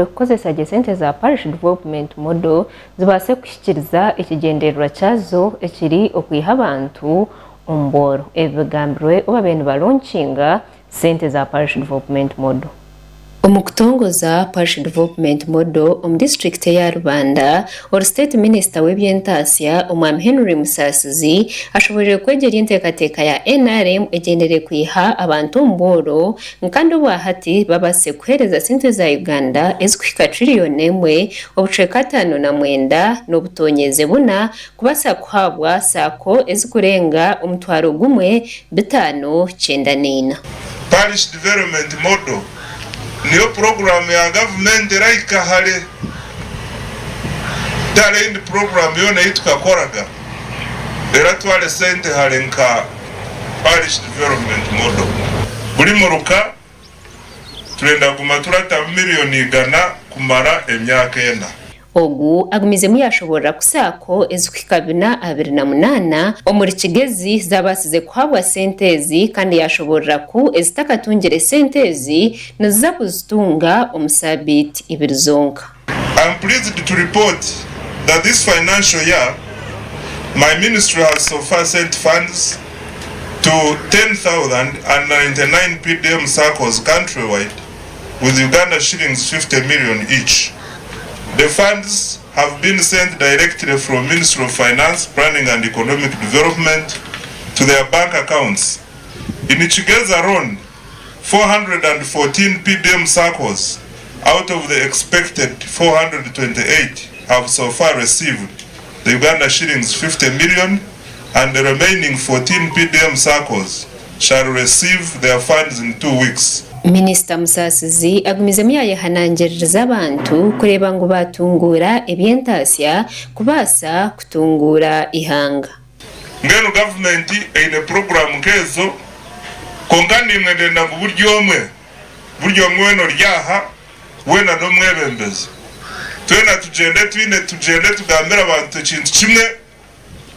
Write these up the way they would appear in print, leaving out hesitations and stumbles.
Mukozese sente za parish development model zibase kushikiriza ikigendererwa cyazo ekiri okwiha abantu omboro ebigambirwe oba bene balonkinga sente za parish development model. Omukutongoza parish development model omu district ya Rubanda or state minister w'ebyentasya omwami Henry Musasizi ashoboje kwegera enteekateeka ya NRM egendere kwiha abantu omboro nkandi obwahati babase kuhereza sente za Uganda ezikuhika trillion emwe obucweka 59 n'obutonyeze buna kubasa kuhabwa sako ezikurenga omutwaro gumwe 594. Parish development model niyo program ya government raika hale dale indi program yona itukakoraga era twale sente hale nka parish development model buli muruka tulenda kumaturata miliyoni igana kumara emyaka 4. Ogu agumizemu yashobora kusako ezukika 2028 omuri kigezi zabasize kuhabwa sentezi kandi yashobora ku ezitakatungire sentezi niza kuzitunga omusabiti ibiri zonka. I'm pleased to report that this financial year my ministry has so far sent funds to 10,099 PDM circles countrywide with Uganda shillings 50 million each. The funds have been sent directly from Ministry of Finance, Planning and Economic Development to their bank accounts. In Chigezi alone, 414 PDM circles out of the expected 428 have so far received the Uganda shillings 50 million, and the remaining 14 PDM circles shall receive their funds in 2 weeks. Minister Musasizi agumizemu yayehanangiriza abantu kureba ngo batungura ebyentasya kubasa kutungura ihanga. Ngeno government ine program kezo kongani mwendenda ngo buryo omwe no ryaha wena no mwebembezi twena tugende tugambira abantu kintu kimwe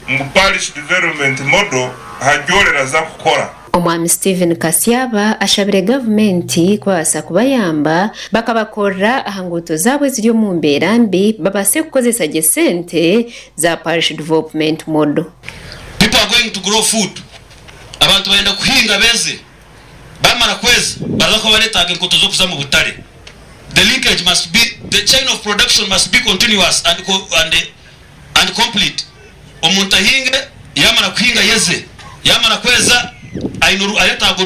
mu parish development model hajyorera za kukora. Omwami Stephen Kasyaba ashabire gavumenti kwasa kubayamba bakabakora ahanguto zabwe ziri mu mbera mbi babase kukozesa sente za parish development model. People are going to grow food. Abantu baenda kuhinga beze bamara kwezi bazako baletaga enkoto zo kuza mu butare. The linkage must be, the chain of production must be continuous and complete. Omuntu ahinge yamara kuhinga yeze yamara kweza ainuru ayataga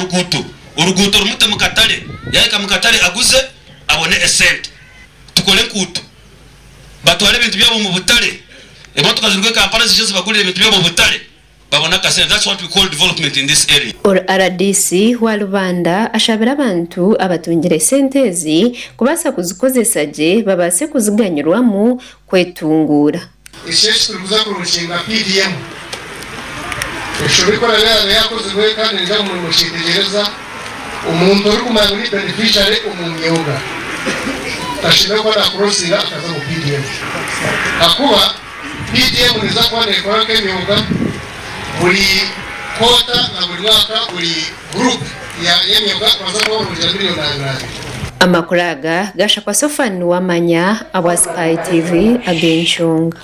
uruguto rumute mukatare yaika mukatare aguze abone esente tukole kutu batwale ibintu byabo mu butare ebo tukazirwe kampani zije bagurira ibintu byabo mu butare babona kasente. That's what we call development in this area. Or RDC wa Rubanda ashabira abantu abatungire sentezi kubasa kuzikozesa je babase kuziganyirwamu kwetungura. Isheshwe kuza kurushinga PDM Shobikora yakoze gwe kandi nja mu mushitegereza umuntu uri kumanya ni beneficiary umunyoga ashira ko na crossinga akaza mu PDM akuba PDM niza kwane kwa kenyoga buri kota na buri mwaka buri group ya yenyoga kwaza ko mu miliyoni 8. Amakuraga gasha kwa Sofani wamanya abwa Sky TV agenshonga.